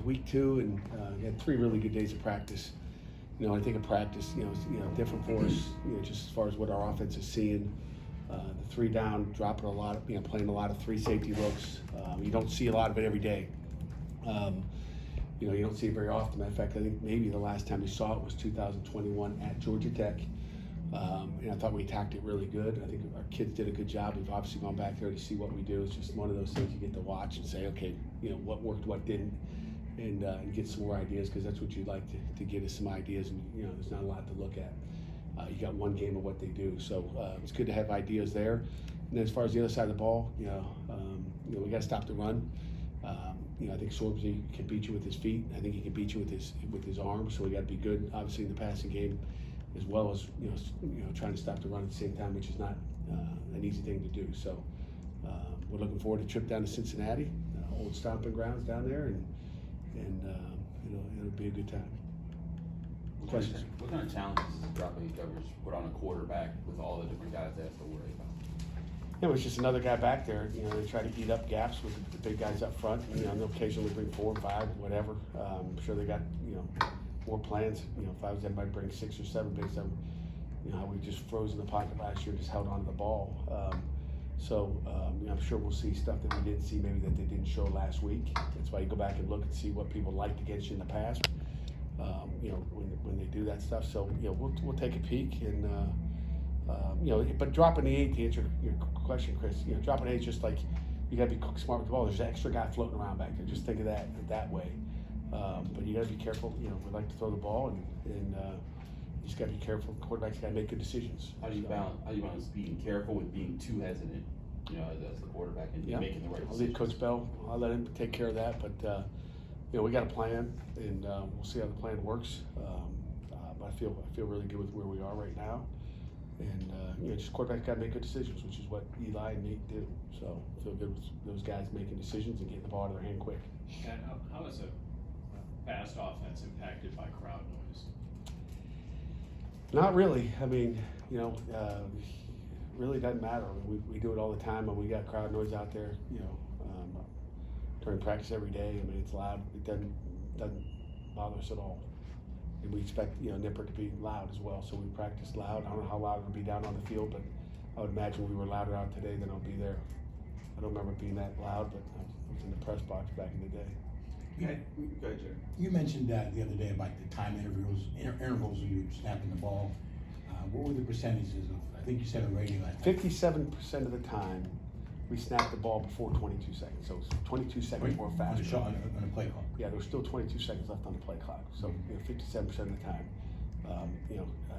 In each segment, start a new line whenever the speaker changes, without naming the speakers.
week 2, and we had 3 really good days of practice. I think a practice, different for us, just as far as what our offense is seeing. The 3 down, dropping a lot of, playing a lot of 3 safety looks. You don't see a lot of it every day. You don't see it very often. Matter of fact, I think maybe the last time we saw it was 2021 at Georgia Tech. And I thought we attacked it really good. I think our kids did a good job. We've obviously gone back there to see what we do. It's just one of those things you get to watch and say, okay, what worked, what didn't, and get some more ideas, because that's what you'd like to get us some ideas. And there's not a lot to look at. You got one game of what they do, so it's good to have ideas there. And then as far as the other side of the ball, we got to stop the run. I think Sorbsy can beat you with his feet. I think he can beat you with his arms. So we got to be good, obviously, in the passing game, as well as trying to stop the run at the same time, which is not an easy thing to do. So we're looking forward to a trip down to Cincinnati, old stomping grounds down there, and it'll be a good time. Questions?
What kind of challenges does dropping coverage put on a quarterback with all the different guys they have to worry about?
It's just another guy back there. They try to eat up gaps with the big guys up front. They'll occasionally bring 4 and 5, whatever. I'm sure they got more plans. If I was them, I'd bring 6 or 7 based on how we just froze in the pocket last year, just held onto the ball. I'm sure we'll see stuff that we didn't see, maybe that they didn't show last week. That's why you go back and look and see what people liked against you in the past. When they do that stuff. So we'll take a peek, and but dropping the 8, to answer your question, Chris, dropping 8 is just like you got to be smart with the ball. There's an extra guy floating around back there. Just think of that way. But you got to be careful. We like to throw the ball, and you just got to be careful. Quarterbacks got to make good decisions.
How do you balance being careful with being too hesitant? As the quarterback and making the right decisions.
I'll leave Coach Bell. I'll let him take care of that. But we got a plan, and we'll see how the plan works. But I feel really good with where we are right now. And just quarterbacks got to make good decisions, which is what Eli and Nate do. So I feel good with those guys making decisions and getting the ball out of their hand quick.
And how is a fast offense impacted by crowd noise?
Not really. I mean, really doesn't matter. We do it all the time, and we got crowd noise out there. During practice every day. I mean, it's loud. It doesn't bother us at all. And we expect Nipper to be loud as well. So we practice loud. I don't know how loud it'll be down on the field, but I would imagine we were louder out today than I'll be there. I don't remember being that loud, but I was in the press box back in the day.
Go ahead, Jerry.
You mentioned that the other day about the time intervals when you were snapping the ball. What were the percentages of? I think you said a rating last time.
57% of the time, we snapped the ball before 22 seconds, so it's 22 seconds more faster.
On the play clock.
Yeah, there was still 22 seconds left on the play clock, so 57% of the time.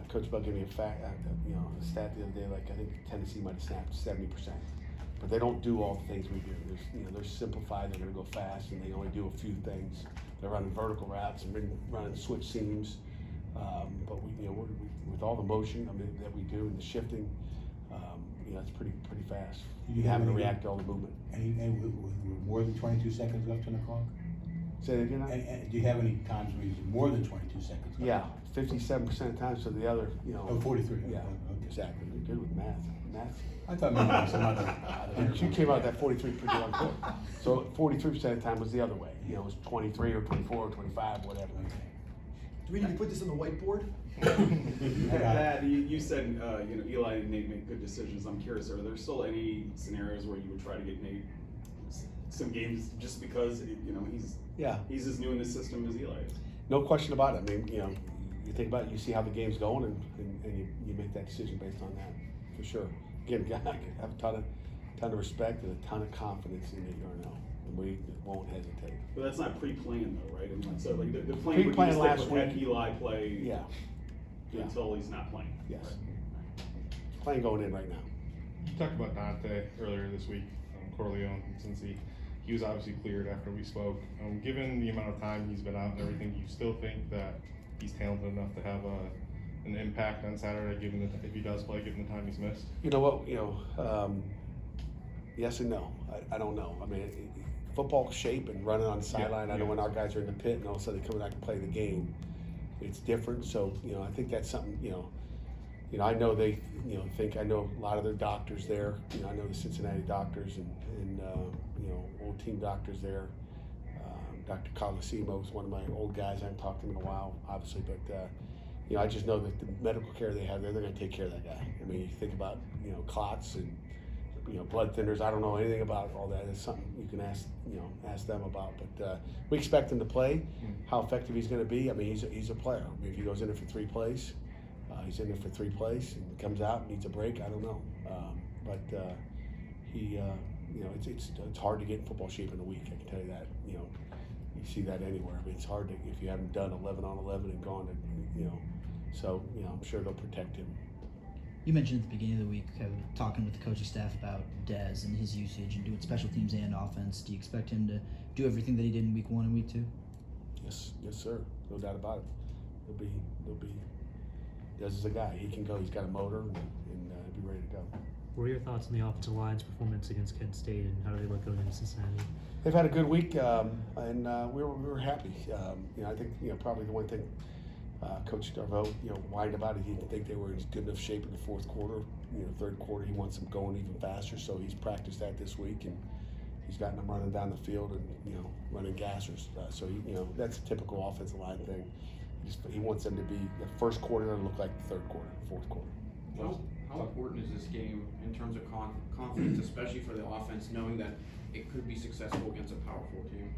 Coach Bell gave me a stat the other day. Like I think Tennessee might have snapped 70%, but they don't do all the things we do. They're simplified. They're going to go fast, and they only do a few things. They're running vertical routes and running switch seams. But with all the motion that we do and the shifting. It's pretty fast. You having to react to all the movement.
And with more than 22 seconds left on the clock?
Say that again?
And do you have any times where you more than 22 seconds left?
Yeah, 57% of times. So the other,
43.
Yeah,
okay.
exactly. You're good with math.
I thought maybe some other.
You came out that 43 pretty on quick. So 43% of the time was the other way. It was 23 or 24 or 25, whatever.
Okay.
Do we need to put this on the whiteboard?
Pat, you said Eli and Nate make good decisions. I'm curious, are there still any scenarios where you would try to get Nate some games just because he's as new in the system as Eli is?
No question about it. I mean, you think about it, you see how the game's going, and you make that decision based on that, for sure. Again, I have a ton of respect and a ton of confidence in Nate Yarnell, and we won't hesitate.
But that's not pre-planned though, right? And so like the plan would
Pre-planned
be
last
to let
week.
Eli play
Yeah.
until he's not playing.
Yes.
Right.
Playing going in right now.
You talked about Dante earlier this week, Corleone, since he was obviously cleared after we spoke. Given the amount of time he's been out and everything, do you still think that he's talented enough to have an impact on Saturday, if he does play, given the time he's missed?
You know what? Yes and no. I don't know. I mean, football shape and running on the sideline. I know when our guys are in the pit and all of a sudden they come back and play the game, it's different. So I think that's something. I know they think I know a lot of their doctors there. I know the Cincinnati doctors and old team doctors there. Dr. Colosimo is one of my old guys. I haven't talked to him in a while, obviously, but I just know that the medical care they have there, they're going to take care of that guy. I mean, you think about clots and blood thinners. I don't know anything about all that. It's something you can ask them about. But we expect him to play. How effective he's going to be, I mean, he's a player. I mean, if he goes in there for 3 plays, he's in there for 3 plays and comes out and needs a break. I don't know, but he. It's hard to get in football shape in a week. I can tell you that. You see that anywhere. I mean, it's hard to if you haven't done 11 on 11 and gone to So I'm sure they'll protect him.
You mentioned at the beginning of the week talking with the coaching staff about Dez and his usage and doing special teams and offense. Do you expect him to do everything that he did in week 1 and week 2?
Yes, sir. No doubt about it. He'll be. Dez is a guy. He can go. He's got a motor and he'll be ready to go.
What are your thoughts on the offensive line's performance against Kent State, and how do they look going into Cincinnati?
They've had a good week, and we were happy. I think probably the one thing Coach Darveau whined about it. He didn't think they were in good enough shape in the 4th quarter. Third quarter he wants them going even faster, so he's practiced that this week, and he's gotten them running down the field and running gassers. So that's a typical offensive line thing. He wants them to be the first quarter to look like the 3rd quarter, 4th quarter.
How important is this game in terms of confidence, especially for the offense, knowing that it could be successful against a Power 4 team?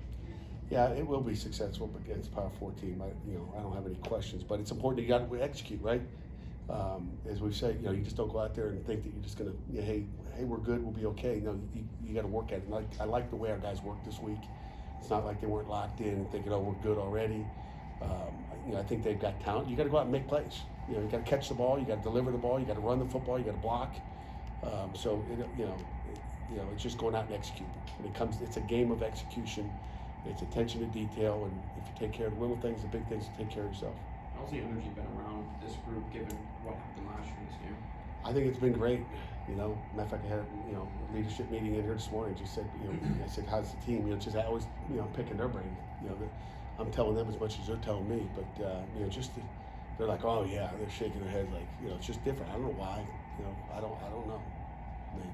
Yeah, it will be successful against a Power 4 team. I don't have any questions, but it's important you got to execute, right? As we've said, you just don't go out there and think that you're just gonna, hey, we're good, we'll be okay. No, you got to work at it. I like the way our guys worked this week. It's not like they weren't locked in and thinking, oh, we're good already. I think they've got talent. You got to go out and make plays. You got to catch the ball. You got to deliver the ball. You got to run the football. You got to block. It's just going out and executing. It's a game of execution. It's attention to detail, and if you take care of the little things, the big things, you take care of yourself.
How's the energy been around this group, given what happened last year in this game?
I think it's been great. Matter of fact, I had a leadership meeting in here this morning. Just said, I said, how's the team? Just I always, picking their brain. I'm telling them as much as they're telling me, but they're like, oh yeah, they're shaking their heads like, it's just different. I don't know why. I don't know. I mean,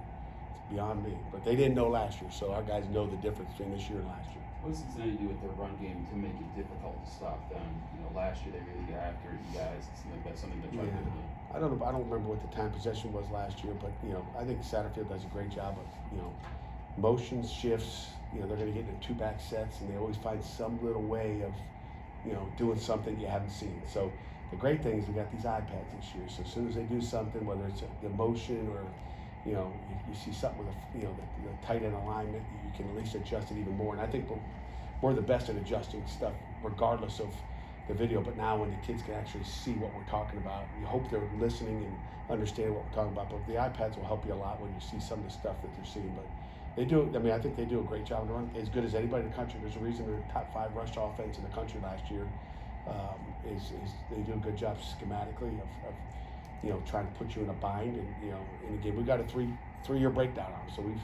it's beyond me. But they didn't know last year, so our guys know the difference between this year and last year.
What does Cincinnati do with their run game to make it difficult to stop them? Last year they really got after you guys. It seemed like that's something to try to do.
I don't remember what the time possession was last year, but I think Satterfield does a great job of motions, shifts. They're going to get into 2-back sets, and they always find some little way of doing something you haven't seen. So the great thing is we got these iPads this year. So as soon as they do something, whether it's the motion or you see something with the tight end alignment, you can at least adjust it even more. And I think we're the best at adjusting stuff, regardless of the video. But now when the kids can actually see what we're talking about, you hope they're listening and understand what we're talking about. But the iPads will help you a lot when you see some of the stuff that they're seeing. But they do. I mean, I think they do a great job. They're as good as anybody in the country. There's a reason they're top 5 rush offense in the country last year. They do a good job schematically of trying to put you in a bind, and in a game we got a three-year breakdown on them. So we've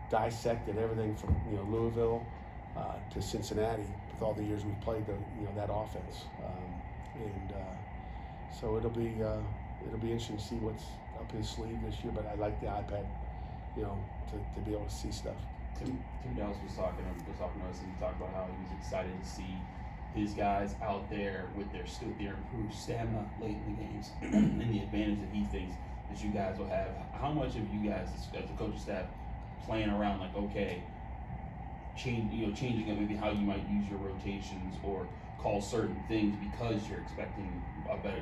dissected everything from Louisville to Cincinnati with all the years we've played that offense, so it'll be interesting to see what's up his sleeve this year. But I like the iPad, to be able to see stuff.
Tim Dallas was talking to us, and he talked about how he was excited to see his guys out there with their improved stamina late in the games and the advantage that he thinks that you guys will have. How much of you guys as the coaching staff playing around like, okay, changing up maybe how you might use your rotations or call certain things because you're expecting a better,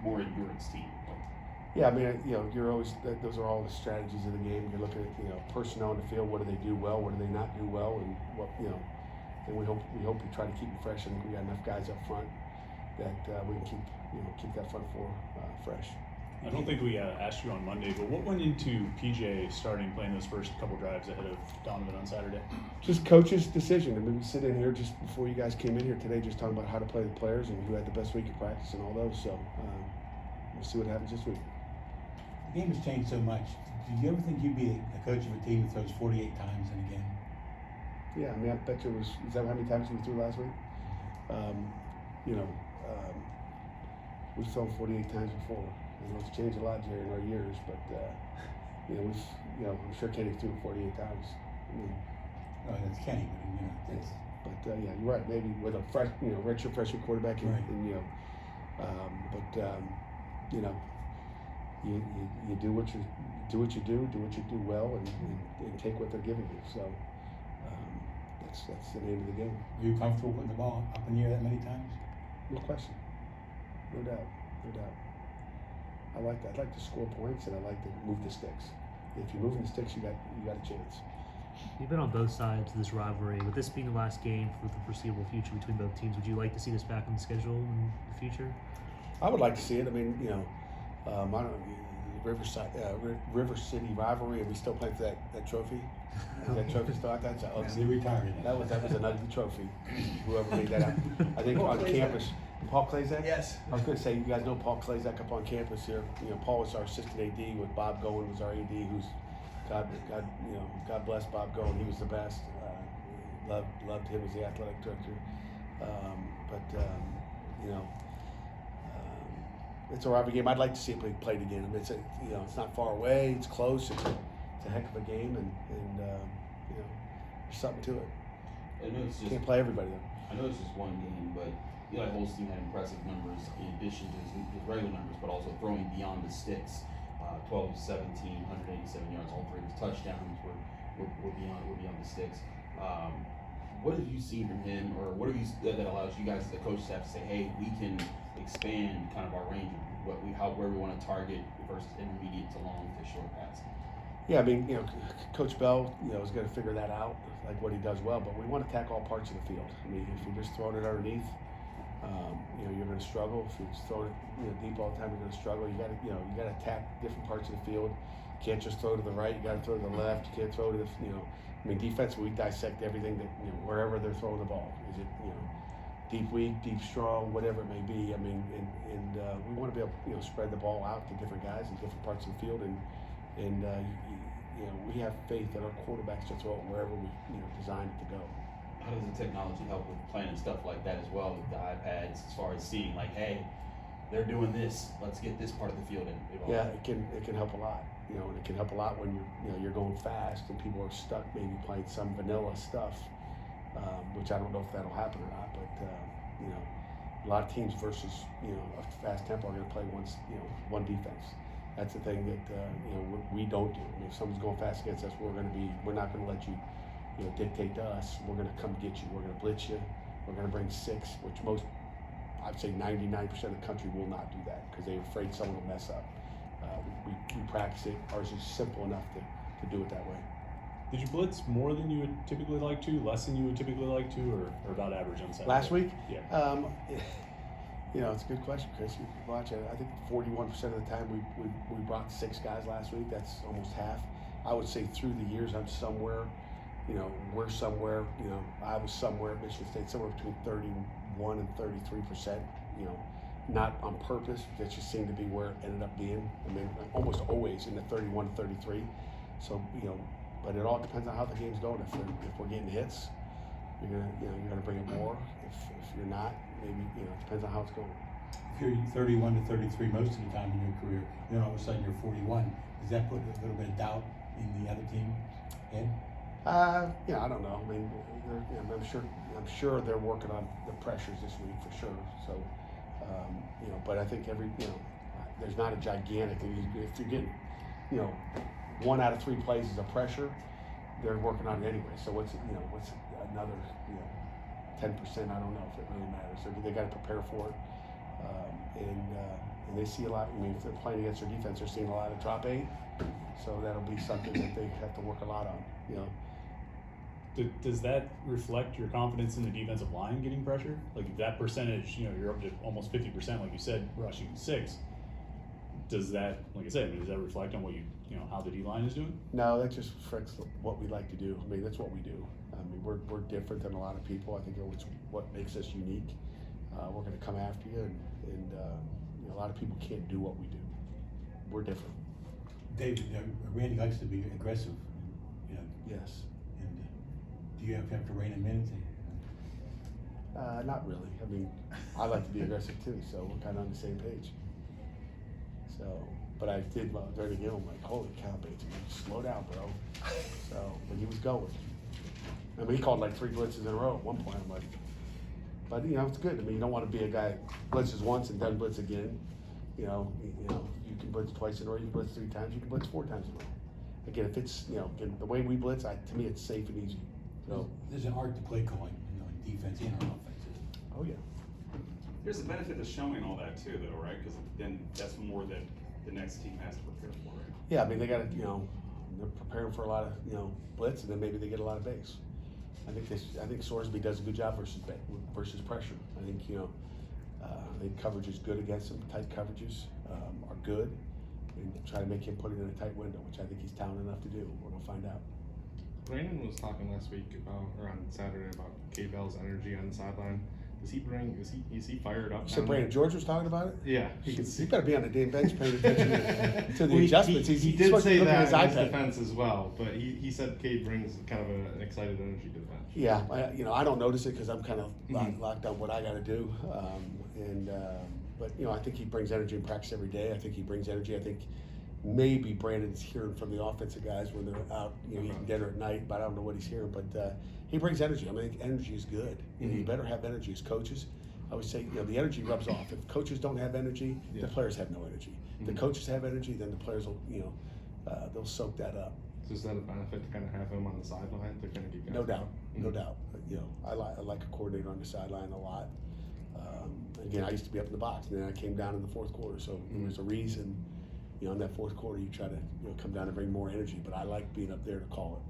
more endurance team?
Yeah, I mean, you're always, those are all the strategies of the game. You're looking at, personnel in the field. What do they do well? What do they not do well? And what, and we hope we try to keep them fresh. I think we got enough guys up front that we can keep that front four fresh.
I don't think we asked you on Monday, but what went into PJ starting playing those first couple drives ahead of Donovan on Saturday?
Just coach's decision. I mean, we sit in here just before you guys came in here today, just talking about how to play the players and who had the best week of practice and all those. So we'll see what happens this week.
The game has changed so much. Do you ever think you'd be a coach of a team that throws 48 times in a game?
Yeah, I mean, I bet you is that how many times we threw last week? We've thrown 48 times before. It's changed a lot, Jerry, in our years, but I'm sure Kenny threw 48 times.
Oh, that's Kenny, but
But yeah, you're right. Maybe with a fresh, redshirt freshman quarterback, and,
Right.
and you do what you do well, and take what they're giving you. So that's the name of the game.
Are you comfortable putting the ball up in the air that many times?
No question, no doubt. I like that. I like to score points, and I like to move the sticks. If you're moving the sticks, you got a chance.
You've been on both sides of this rivalry. With this being the last game for the foreseeable future between both teams, would you like to see this back on the schedule in the future?
I would like to see it. I mean, I don't know, River City rivalry. Are we still playing for that trophy? Is that trophy still out there?
They retired it.
That was an ugly trophy. Whoever made that up. I think on campus. Paul Klazak?
Yes.
I was going to say, you guys know Paul Klazak up on campus here. Paul was our assistant AD, with Bob Goen was our AD, who's God bless Bob Goen. He was the best. Loved him as the athletic director. It's a rivalry game. I'd like to see it played again. I mean, it's not far away. It's close. It's a heck of a game, and there's something to it.
I know it's just,
Can't play everybody though.
I know it's just one game, but Eli Holstein had impressive numbers in addition to his regular numbers, but also throwing beyond the sticks. 12 of 17, 187 yards, all 3 of his touchdowns were beyond the sticks. What have you seen from him, or what have you that allows you guys as the coach staff to say, hey, we can expand kind of our range of where we want to target versus intermediate to long to short pass?
Yeah, I mean, Coach Bell, is going to figure that out, like what he does well. But we want to attack all parts of the field. I mean, if you're just throwing it underneath, you're going to struggle. If you're just throwing it, deep all the time, you're going to struggle. You got to attack different parts of the field. You can't just throw to the right. You got to throw to the left. You can't throw to the, defensively we dissect everything that wherever they're throwing the ball. Is it deep weak, deep strong, whatever it may be. I mean, and we want to be able to spread the ball out to different guys in different parts of the field, and we have faith that our quarterbacks to throw it wherever we designed it to go.
How does the technology help with planning stuff like that as well, with the iPads, as far as seeing like, hey, they're doing this, let's get this part of the field in?
Yeah, it can help a lot. And it can help a lot when you're going fast and people are stuck maybe playing some vanilla stuff, which I don't know if that'll happen or not. But a lot of teams versus a fast tempo are going to play one defense. That's the thing that we don't do. I mean, if someone's going fast against us, we're not going to let you dictate to us. We're going to come get you. We're going to blitz you. We're going to bring 6, which I'd say 99% of the country will not do that because they're afraid someone will mess up. We practice it. Ours is simple enough to do it that way.
Did you blitz more than you would typically like to, less than you would typically like to, or about average on Saturday?
Last week?
Yeah.
It's a good question, Chris. You watch it. I think 41% of the time we brought 6 guys last week. That's almost half. I would say through the years I'm somewhere, we're somewhere, I was somewhere at Michigan State, somewhere between 31 and 33%, not on purpose. That just seemed to be where it ended up being. I mean, almost always in the 31 to 33. So, but it all depends on how the game's going. If we're getting hits, you're gonna bring it more. If you're not, maybe it depends on how it's going.
If you're 31 to 33 most of the time in your career, then all of a sudden you're 41. Does that put a little bit of doubt in the other team, Ed?
I don't know. I mean, I'm sure they're working on the pressures this week for sure. So, but I think there's not a gigantic. If you're getting, 1 out of 3 plays is a pressure, they're working on it anyway. So what's another 10%? I don't know if it really matters. So they got to prepare for it, and they see a lot. I mean, if they're playing against their defense, they're seeing a lot of drop 8. So that'll be something that they have to work a lot on.
Does that reflect your confidence in the defensive line getting pressure? Like if that percentage, you're up to almost 50%, like you said, rushing 6. Does that, like I said, does that reflect on what how the D line is doing?
No, that just reflects what we like to do. I mean, that's what we do. I mean, we're different than a lot of people. I think it's what makes us unique. We're going to come after you, and a lot of people can't do what we do. We're different.
David, Randy likes to be aggressive.
Yes.
And do you have to rein him in?
Not really. I mean, I like to be aggressive too, so we're kind of on the same page. So, but I did during the game. I'm like, holy cow, Bates, slow down, bro. So, but he was going. I mean, he called like 3 blitzes in a row at one point. I'm like, but you know, it's good. I mean, you don't want to be a guy that blitzes once and doesn't blitz again. You know, you can blitz twice in a row. You can blitz 3 times. You can blitz 4 times in a row. Again, if it's again, the way we blitz, to me, it's safe and easy. So,
There's an art to play calling, in defense and on offense.
oh yeah.
There's a benefit to showing all that too, though, right? Because then that's more that the next team has to prepare for, right?
Yeah, I mean, they got to, they're preparing for a lot of, blitz, and then maybe they get a lot of base. I think Sorsby does a good job versus pressure. I think, I think coverage is good against him. Tight coverages are good, and try to make him put it in a tight window, which I think he's talented enough to do. We're gonna find out.
Brandon was talking last week or on Saturday about K Bell's energy on the sideline. Is he fired up?
You said Brandon George was talking about it?
Yeah,
He better be on the damn bench paying attention to the
Well,
adjustments.
He
He's
did
supposed to
say
be looking at
that
his
in his
iPad.
defense as well, but he said Cade brings kind of an excited energy to the bench.
Yeah, I don't notice it because I'm kind of
Mhm.
locked on what I got to do. But I think he brings energy in practice every day. I think he brings energy. I think maybe Brandon's hearing from the offensive guys when they're out, eating dinner at night. But I don't know what he's hearing. But he brings energy. I mean, energy is good. You better have energy as coaches. I always say, the energy rubs off. If coaches don't have energy, the players have no energy. If the coaches have energy, then the players will, they'll soak that up.
So is that a benefit to kind of have him on the sideline to kind of get guys
No doubt,
going?
no doubt. I like a coordinator on the sideline a lot. Again, I used to be up in the box, and then I came down in the fourth quarter. So there's a reason, in that fourth quarter, you try to come down and bring more energy. But I like being up there to call it.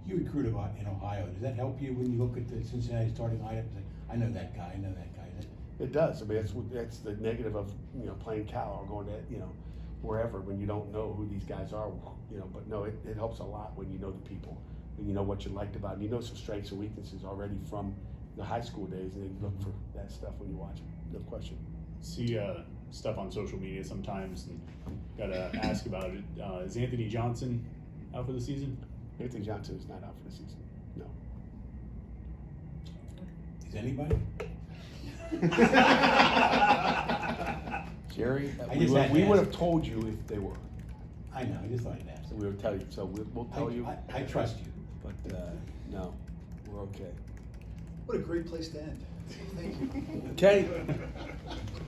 You recruit a lot in Ohio. Does that help you when you look at the Cincinnati starting lineup and say, I know that guy, I know that guy?
It does. I mean, that's the negative of playing Cal or going to wherever when you don't know who these guys are. But no, it helps a lot when you know the people, when you know what you liked about them. You know some strengths and weaknesses already from the high school days, and then you look for that stuff when you watch it. No question.
See stuff on social media sometimes, and gotta ask about it. Is Anthony Johnson out for the season?
Anthony Johnson is not out for the season. No.
Is anybody?
Jerry,
I just had to
we would
ask.
have told you if they were.
I know, I just thought I'd ask.
So we would tell you. So we'll tell you.
I trust you.
But no, we're okay.
What a great place to end. Thank you.
Okay.